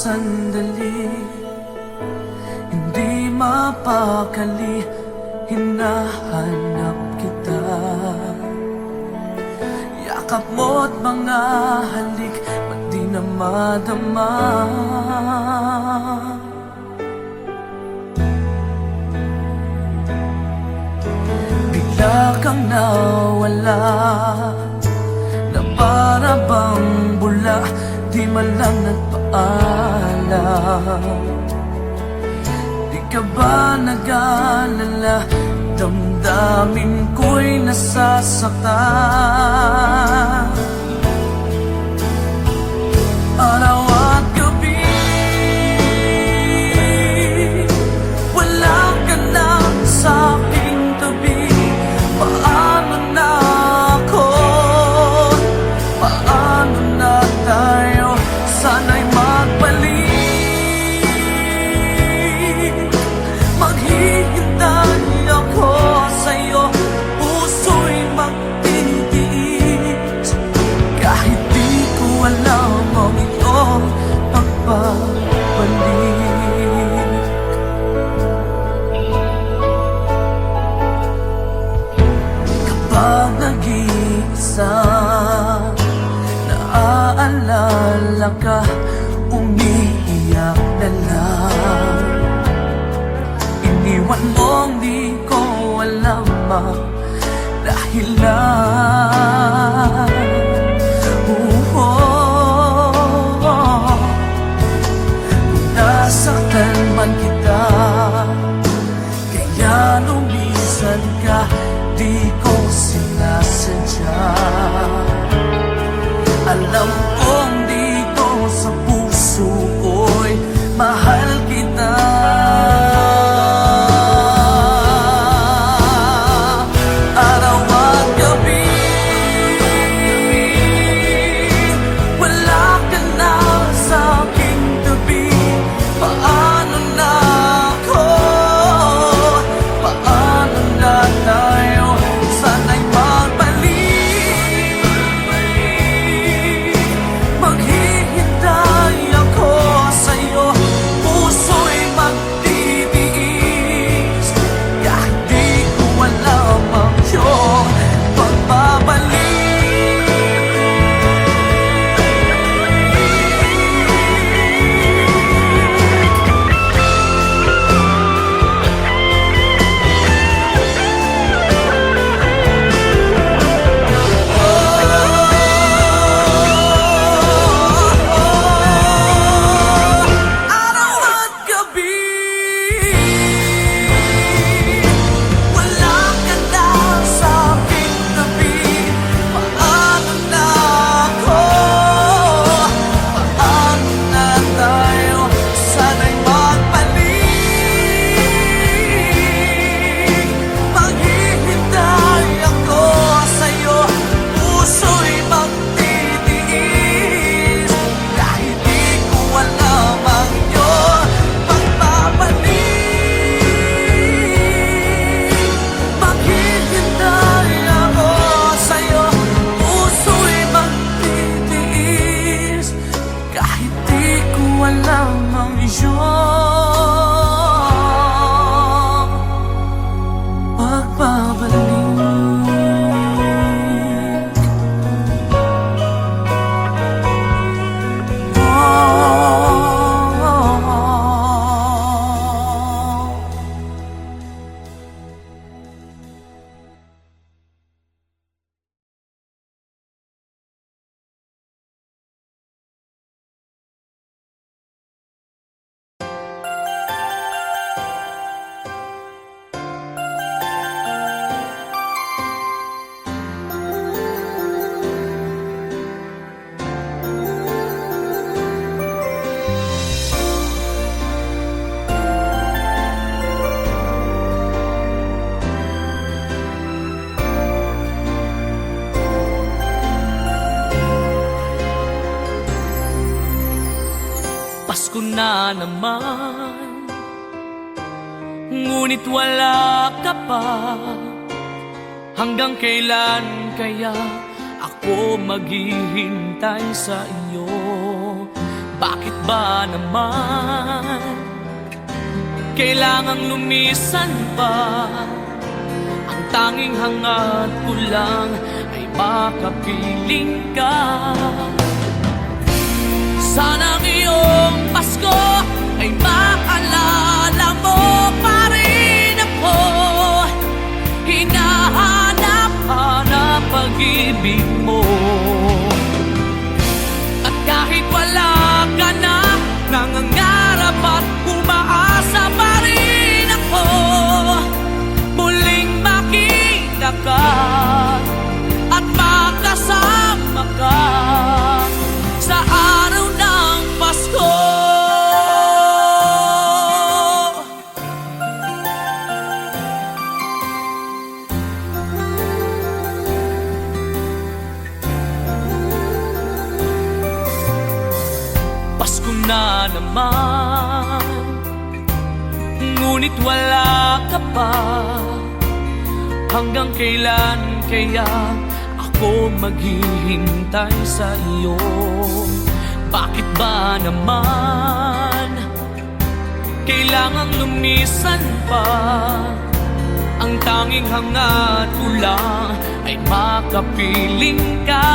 sandali, hindi mapakali, hinahanap kita. Yakap mo't mga halik, ba't di na madama? Bigla kang nawala, na para bang bula, di man lang nagpaalam. Di ka ba nag-alala, damdamin ko'y nasasaktan. Araw at gabi, wala ka na sa aking tabi. Paano na ako? Paano na tayo? Sana'y magbalik. Maghihintay ako sa'yo, puso'y magtitiis. Kahit di ko alam ang iyong pagbabalik. Kapag nag-iisa, naaalala ka, umiiyak na lang. Iniwan mong di ko alam ang dahilan. Kung nasaktan man kita, kaya lumisan ka, di ko sinasadya. Alam kong dito sa puso ko'y mahal kita. Araw at gabi, wala ka na sa aking tabi. Paano na ako? Paano na tayo? Sana'y magbalik. Maghihintay ako sa'yo, puso'y magtitiis. Kahit di ko alam ang iyong pagbabalik. Araw at gabi, wala ka na sa aking tabi. Paano na ako? Paano na tayo? Sana'y magbalik. Maghihintay ako sa'yo, puso'y magtitiis. Kahit di ko alam ang iyong pagbabalik. Maghihintay ako sa'yo, puso'y magtitiis. Kahit di ko alam ang iyong pagbabalik. Pasko na naman, ngunit wala ka pa. Hanggang kailan kaya ako maghihintay sa iyo? Bakit ba naman kailangang lumisan pa? Ang tanging hangad ko lang ay makapiling ka. Sana ngayong Pasko ay maalala mo pa rin ako. Hinahanap-hanap pag-ibig mo. At kahit wala ka na, nangangarap at umaasa pa rin ako. Muling makita ka at makasama ka sa araw ng Pasko. Pasko na naman, ngunit wala ka pa. Hanggang kailan kaya ako maghihintay sa iyo? Bakit ba naman kailangang lumisan pa? Ang tanging hangad ko lang ay makapiling ka.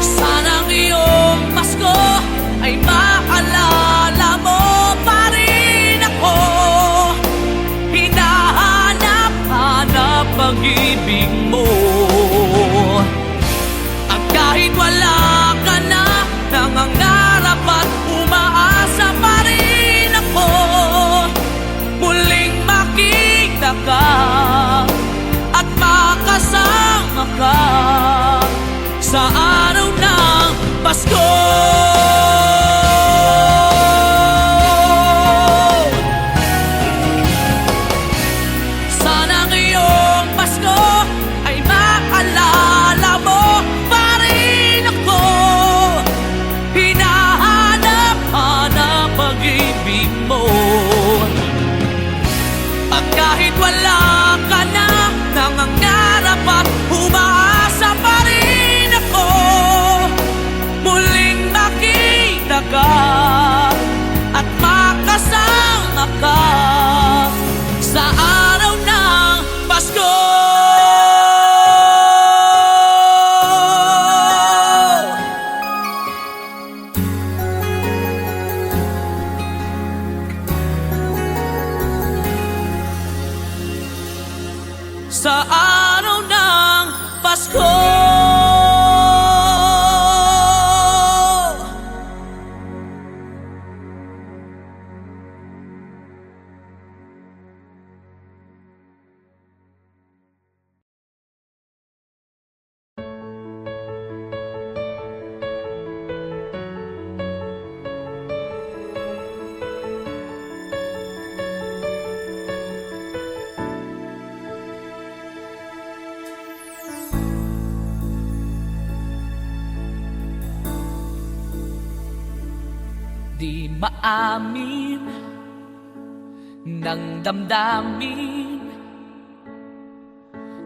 Sana ngayong Pasko ay maalala mo pa rin ako. Hinahanap-hanap pag-ibig mo. At kahit wala ka na, nangangarap at umaasa pa rin ako. Muling makita ka at makasama ka sa araw ng Pasko. Sana ngayong Pasko ay maalala mo pa rin ako. Hinahanap-hanap pag-ibig mo. At kahit wala ka na, nangangarap at umaasa pa rin ako. Muling makita ka at makasama ka sa araw ng Pasko. Sa araw ng Pasko. Di maamin ng damdamin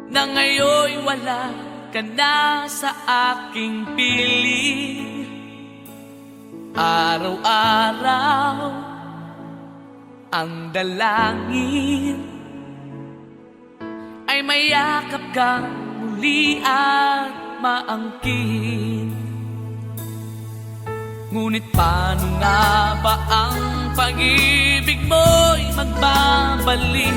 na ngayon'y wala ka na sa aking piling. Araw-araw ang dalangin ay mayakap kang muli at maangkin. Ngunit paano nga ba ang pag-ibig mo'y magbabalik?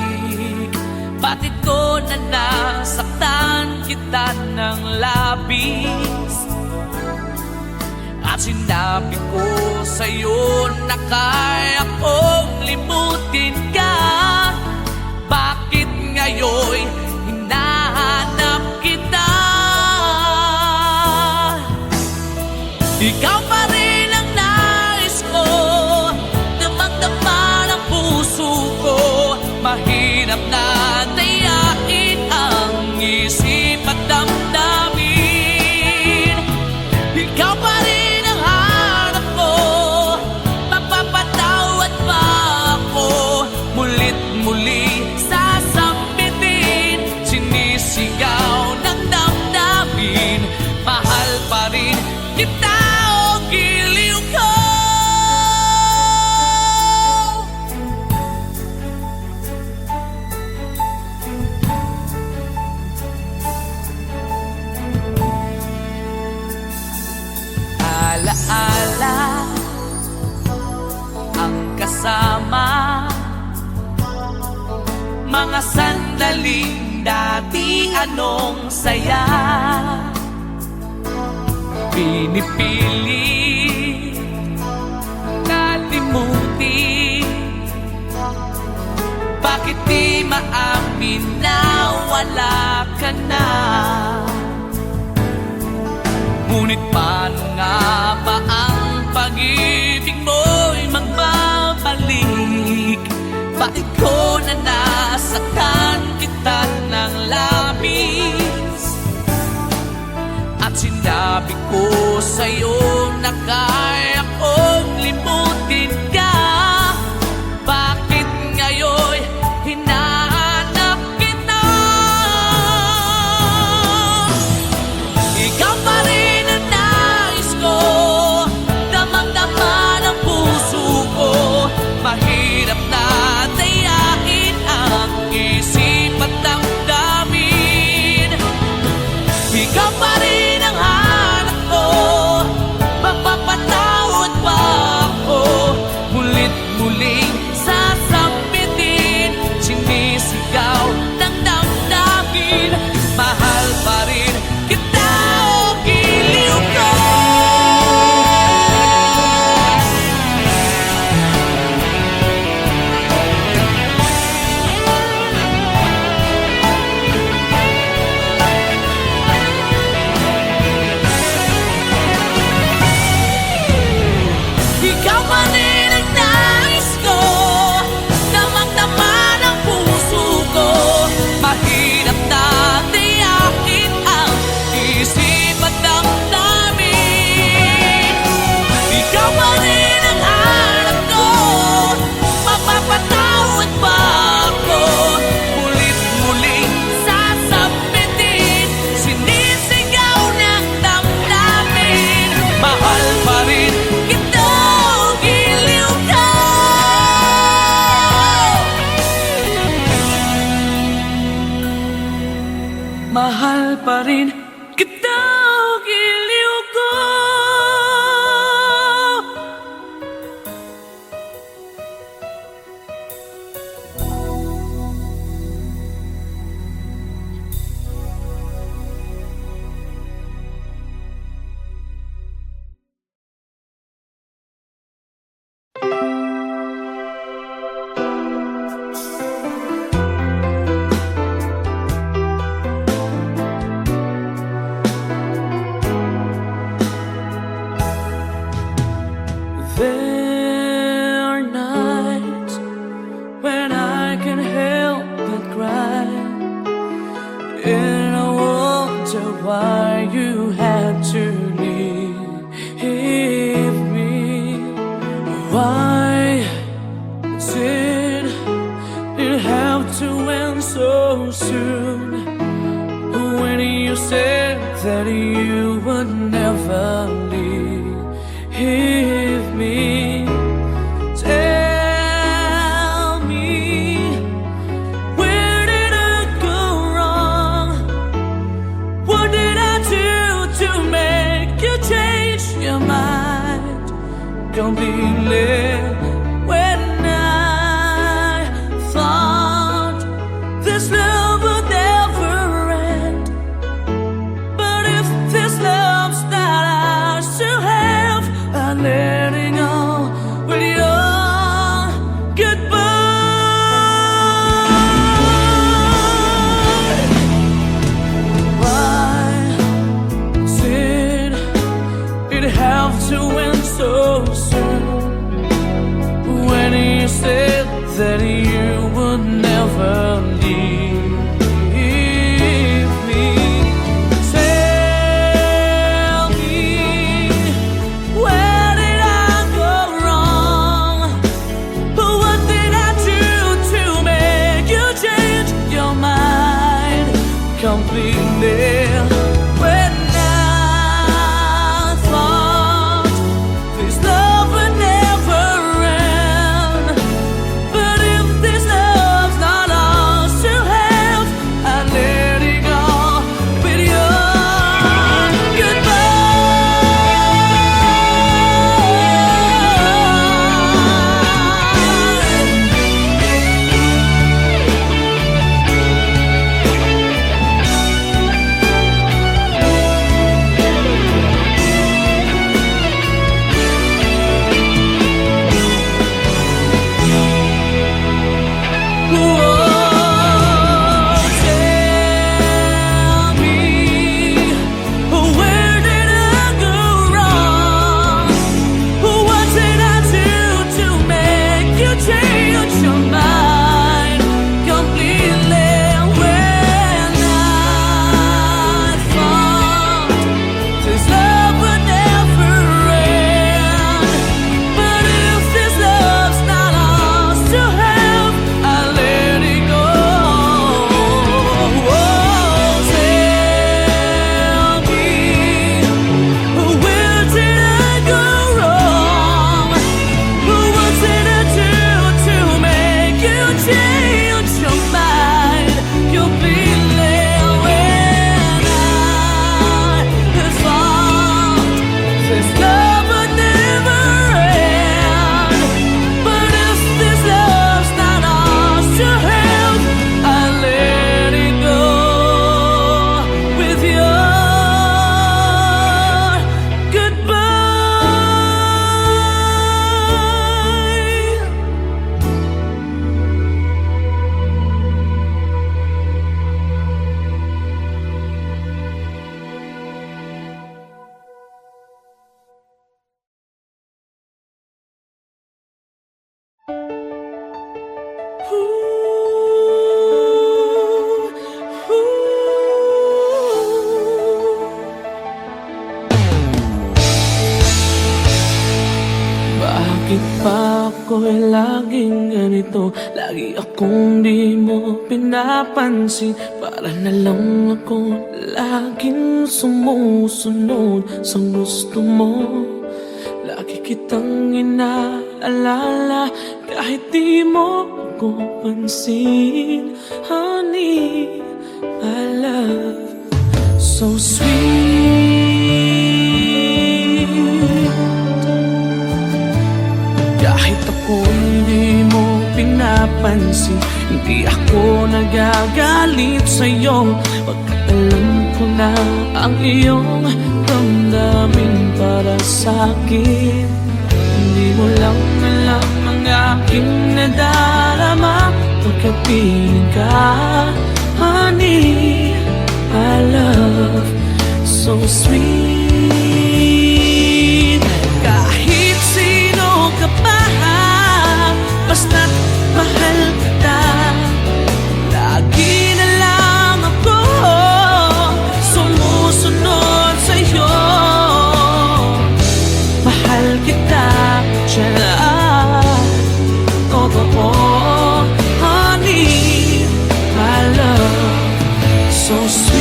Bakit ko na nasaktan kita ng labis? At sinabi ko sa'yo na kaya kong limutin ka. Bakit ngayon'y hinahanap kita? Ikaw pa rin ang nais ko, damang-dama ng puso ko. Mahirap na dayain ang isip at damdamin. Ikaw pa rin ang hanap ko, mapapatawad ba ako? Mulit mga sandaling dati anong saya. Pinipili kalimutin, bakit di maamin na wala ka na? Ngunit paano nga ba ang pag-ibig mo'y magbabalik? Bakit ko na nasaktan kita ng labis? At sinabi ko sa'yo na kaya kong limutin ka. Bakit ngayon hinahanap kita? Ikaw pa rin ang nais ko, damang-dama ng puso ko. Mahirap na dayain ang isip at damdamin. Ikaw pa rin ang hanap ko, mapapatawad ba ako? Mulit-muling sasampitin, sinisigaw ng damdamin. Mahal pa rin kita o giliw ko. Ikaw pa rin ang nais ko, damang-dama ng puso ko. Mahirap na tiyakin ang isip at damdamin. Ikaw pa rin ang hanap ko, mapapatawad ba ako? Mulit-muling sasampitin, sinisigaw ng damdamin. Mahal pa rin kita o giliw ka. Mahal pa rin kita o giliw ko. There are nights when I can help but cry, and I wonder why you had to leave me. Why did it have to end so soon? When you said that you would never leave me, tell me, where did I go wrong? What did I do to make you change your mind completely? When I thought this love would never end, but if this love's not ours to have, I'm letting go with your goodbye. Why did it have to end so soon? When you said that you would never leave me, tell me, where did I go wrong? What did I do to make you change your mind completely? When I thought this love would never end, but if this love's not ours to have, I let it go with your goodbye. laging ganito? Lagi akong di mo pinapansin. Para na lang ako laging sumusunod sa gusto mo. Lagi kitang inaalala kahit di mo ako pansin. Honey, my love, so sweet. Kahit ako hindi mo pinapansin, hindi ako nagagalit sa'yo. Pagkat alam ko na ang iyong damdamin para sa'kin. Hindi mo lang alam ang aking nadarama pagkapiling ka. Honey, my love, so sweet. Kahit sino ka pa, basta't mahal kita. Lagi na lang ako sumusunod sa'yo. Mahal kita, tiyan, totoo. Honey, my love, so sweet.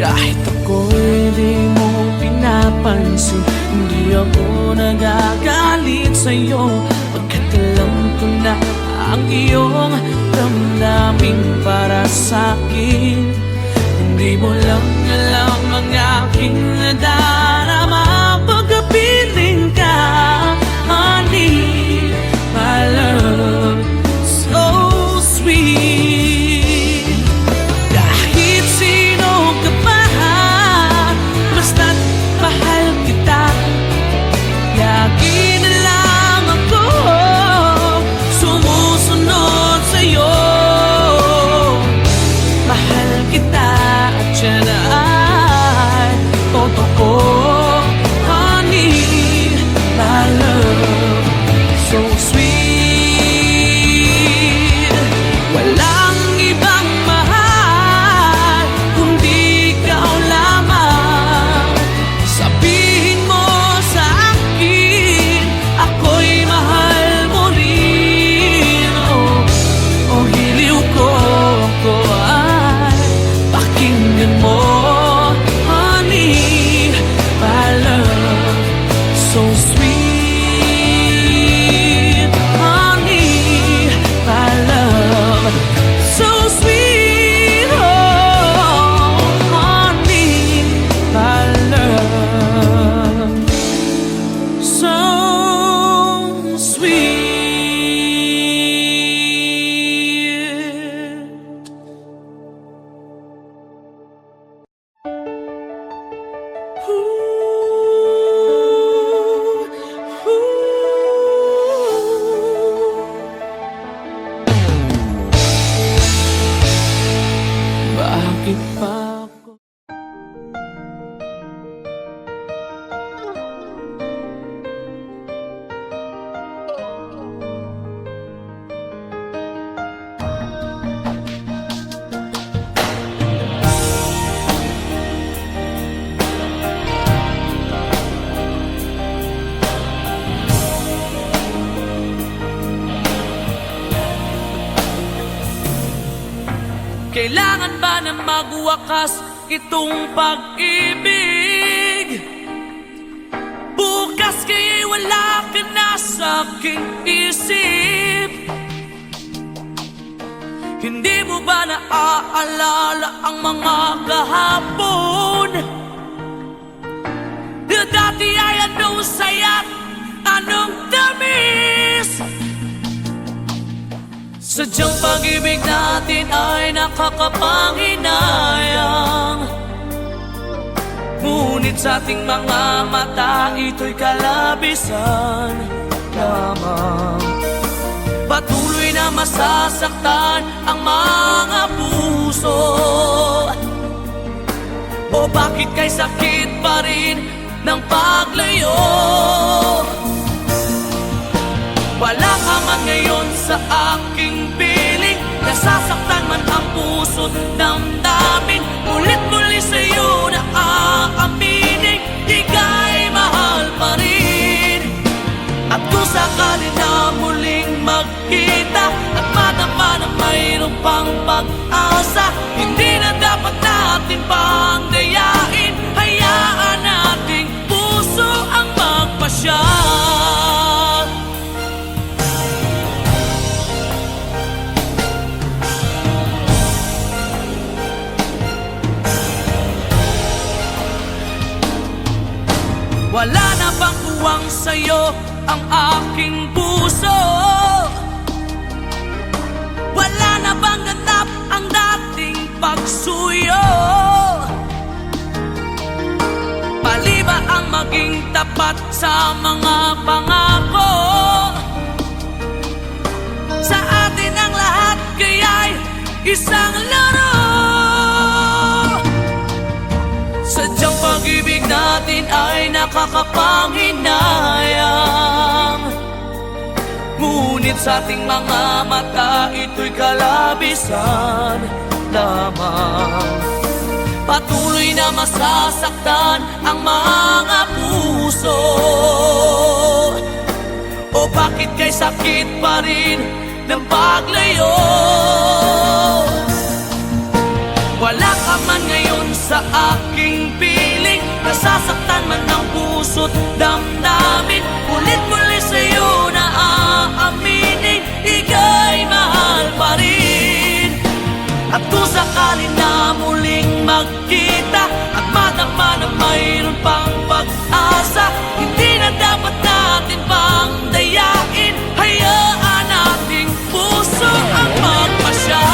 Kahit ako'y di mo pinapansin, hindi ako nagagalit sa'yo. Pagkat alam ko na ang iyong damdamin para sa'kin. Hindi mo lang alam ang aking nadarama pagkapiling ka. Honey, my love, so sweet. Kahit sino ka pa, basta't mahal kita. Lagi na lang ako sumusunod sa'yo. Mahal kita at yan ay totoo. Honey, my love, so sweet. Walang ibang mahal kundi ikaw lamang. Sabihin mo sa akin, ako'y mahal mo rin. Oh, hiliw ko, ako ay pakinggan mo. Honey, my love, so sweet. Honey, my love, so sweet. Oh, honey, my love, so sweet. Bakit pa ako? Kailangan ba na magwakas itong pag-ibig? Bukas kaya'y wala ka na sa aking isip. Hindi mo ba naaalala ang mga kahapon? Na dati ay anong saya't anong tamis. Sadyang pag-ibig natin ay nakakapanghinayang. Ngunit sa ating mga mata, ito'y kalabisan lamang. Patuloy na masasaktan ang mga puso. O bakit kay sakit pa rin ng paglayo? Wala ka man ngayon sa aking piling. Nasasaktan man ang puso't damdamin. Ulit-muli sa'yo na aaminin, di ka'y mahal pa rin. At kung sa pang pag-asa. Hindi na dapat natin pang dayain, hayaan nating puso ang magpasya. Wala na bang kuwang sa'yo ang aking puso? Wala na bang ganap ang dating pagsuyo? Mali ba ang maging tapat sa mga pangako? Sa atin ang lahat kaya'y isang laro. Sadyang pag-ibig natin ay nakakapanghinayang, ngunit sa ating mga mata ito'y kalabisan lamang. Patuloy na masasaktan ang mga puso. O bakit kay sakit pa rin ng paglayo? Wala ka man ngayon sa aking piling, nasasaktan man ang puso't damdamin. Ulit-muli sa'yo na aaminin, ika'y mahal pa rin. At kung sakali na muling magkita at madama na mayroon pang pag-asa, hindi na dapat natin pang dayain, hayaan nating puso ang magpasya.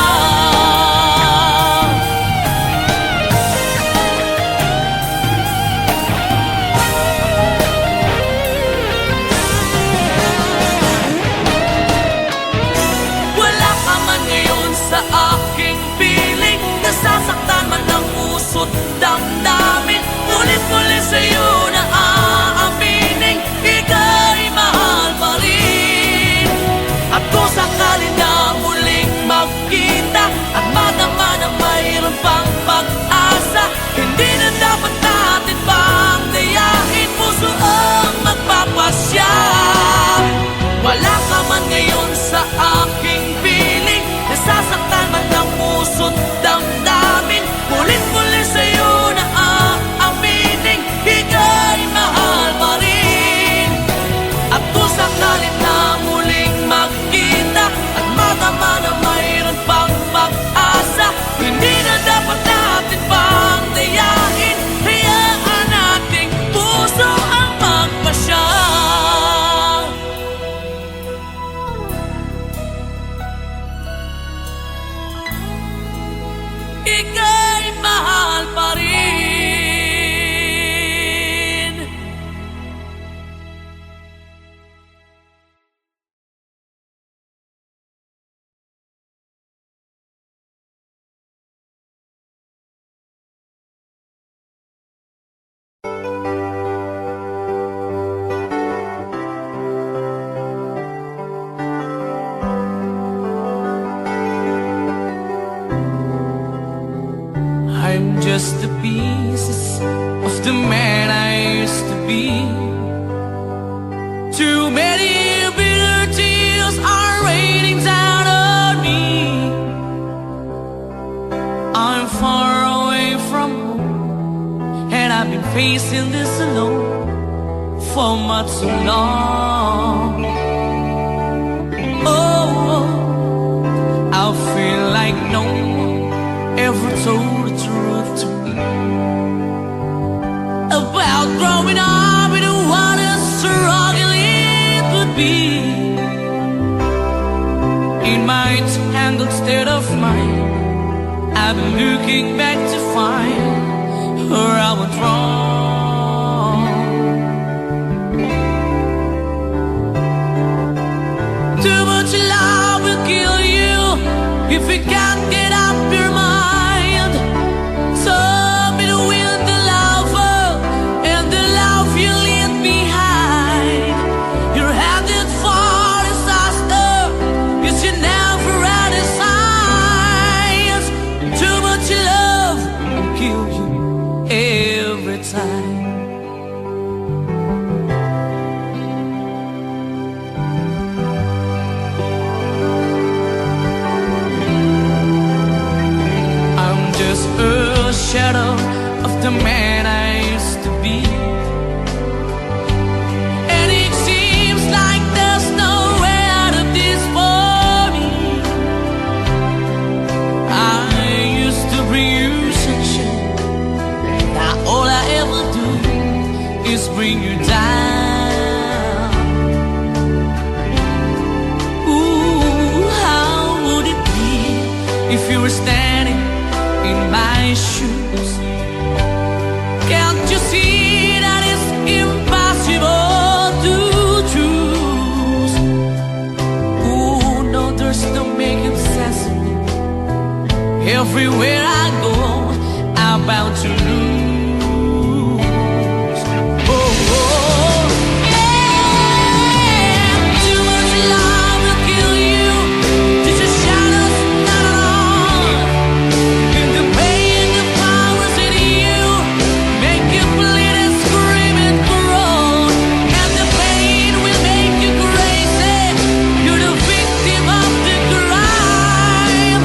Nasasaktan man ang puso't damdamin, ulit-muli sa'yo na aaminin, ika'y mahal pa rin. At kung sakali na muling magkita at madama na mayroon pang pag-asa, hindi na dapat natin pang dayain, puso ang magpapasya. Wala ka man ngayon sa aking piling, nasasaktan man ang puso't damdamin, ulit-muli sa'yo na aaminin, ika'y mahal pa rin. At kung sakalit na muling magkita at madama na mayroon pang pag-asa, hindi na dapat natin pang dayain, hayaan nating puso ang magpasya. Ika'y mahal pa rin. I'm just the pieces of the man I used to be. Too many bitter tears are raining down on me. I'm far away from home, and I've been facing this alone for much too long. Oh, I feel like no one ever told the truth to me about growing up in what a struggle it would be. In my tangled state of mind, I've been looking back to find where I went wrong. Too much love will kill you if you can't get up your mind. of the man I used to be. And it seems like there's no way out of this for me. I used to bring you sunshine. Now all I ever do is bring you down. Ooh, how would it be if you were standing in my shoes? Can't you see that it's impossible to choose? Ooh, no, there's no making sense of me. Everywhere I go, I'm bound to lose. Oh, oh, and too much love will kill you. Just a shadow's not alone. And the pain, the powers in you make you bleed and scream and groan. And the pain will make you crazy. You're the victim of the crime.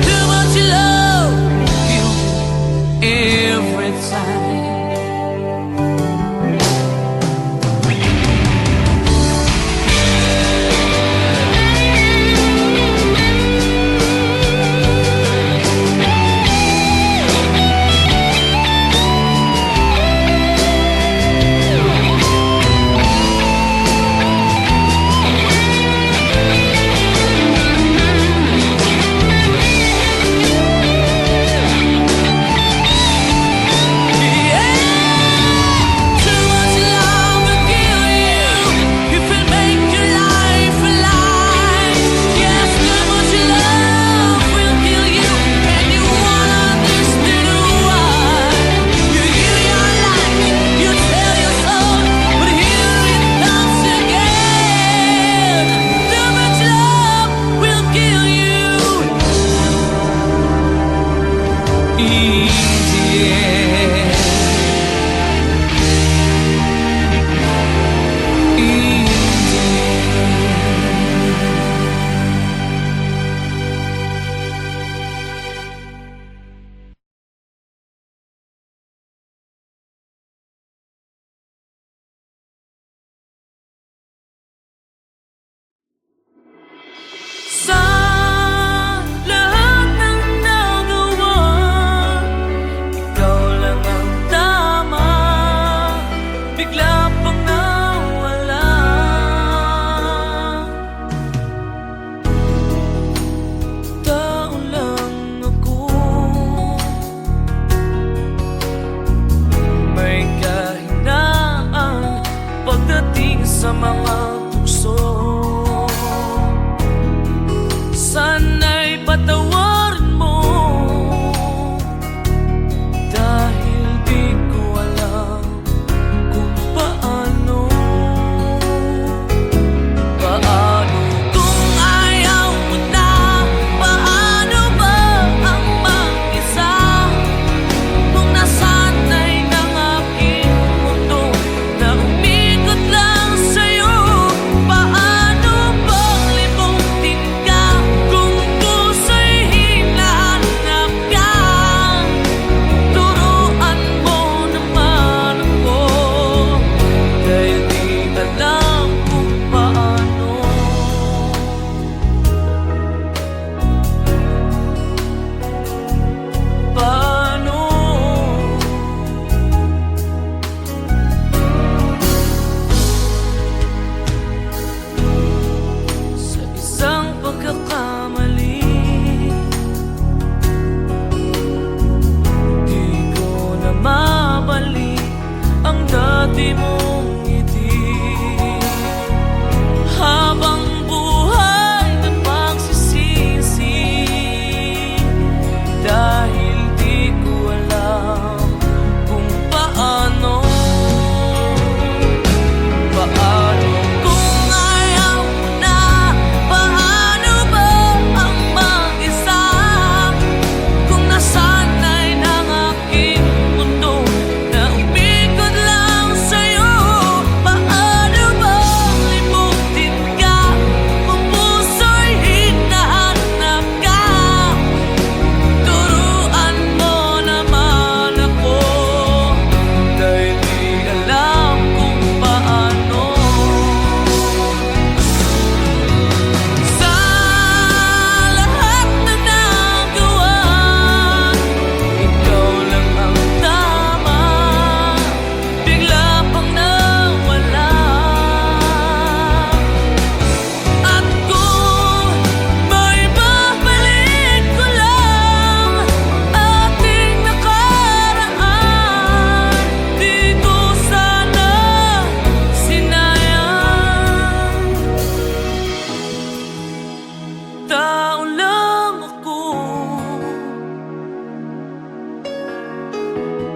Too much love kills you every time. Too much love will kill you if it make your life alive. Yes, too much love will kill you, and you won't understand why. You give your life, you tell your soul, but here it comes again. Too much love will kill you. Sa lahat ng nagawa, ikaw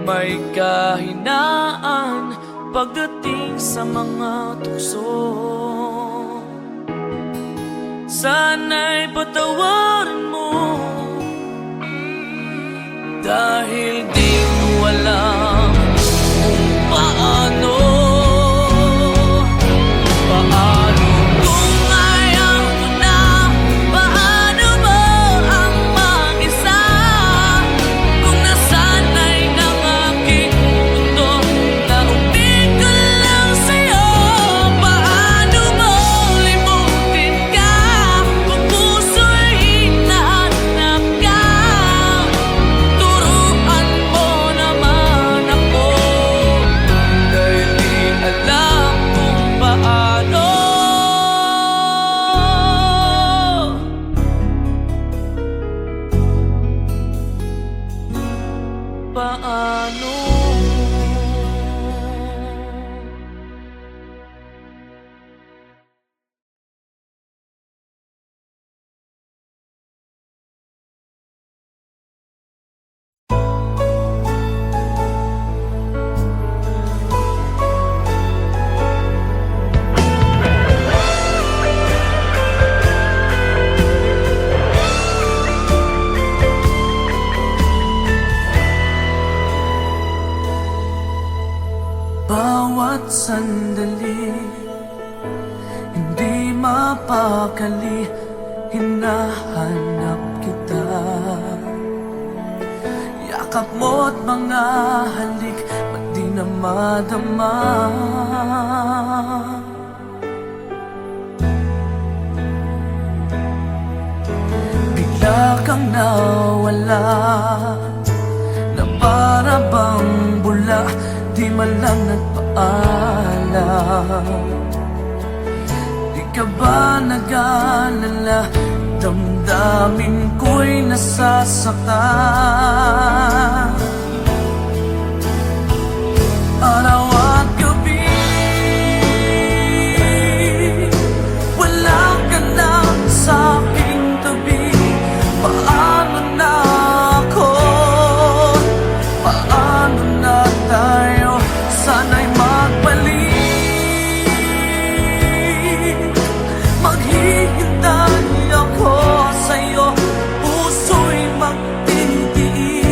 may kahinaan pagdating sa mga tukso. Sana'y patawarin mo, dahil di ko alam kung paano. Paano kung ayaw mo na? Paano mo ang mag-isa? Kung nasanay ng aking mundo na umig ko lang sa'yo. Paano mo limutin ka kung puso'y hinahanap ka? Turuan mo naman ako, dahil di alam kung paano. Paano? Bawat sandali, hindi mapakali, hinahanap kita. Yakap mo't mga halik, ba't di na madama? Bigla kang nawala, na para bang bula, di man lang nagpaalam. Di ka ba nag-alala? Damdamin ko'y nasasaktan. Araw at gabi, wala ka na sa aking tabi. Paano na ako? Paano na tayo? Sana'y magbalik. Maghihintay ako sa'yo, puso'y magtitiis.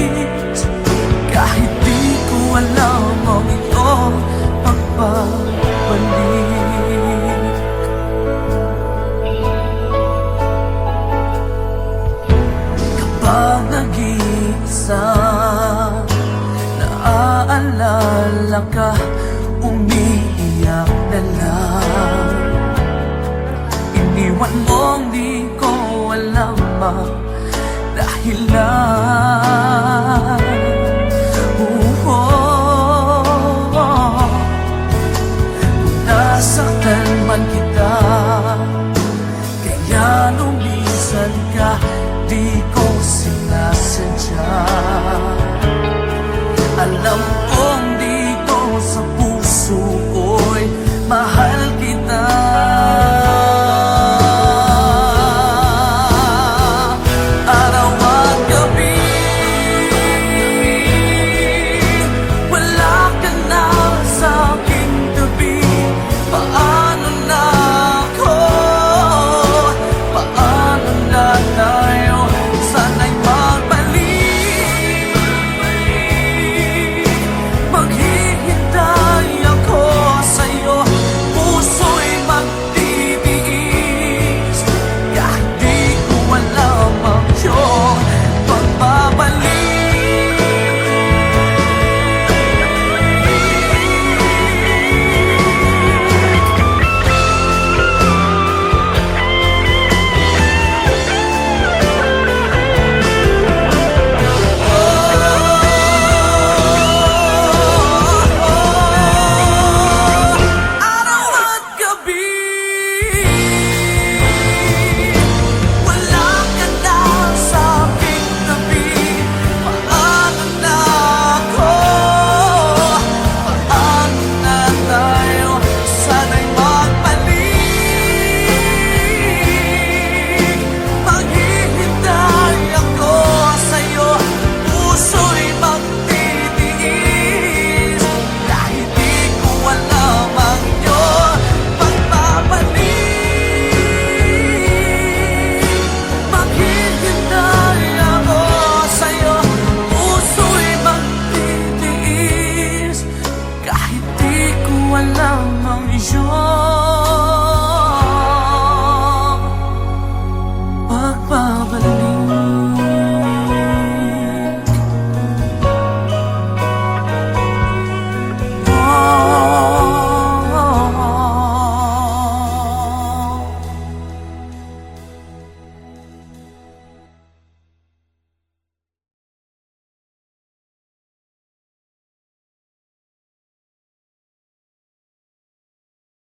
Kahit di ko alam ang iyong pagbabalik. Kapag nag-iisa, naaalala ka, umiiyak na lang. Iniwan mong di ko alam, dahil na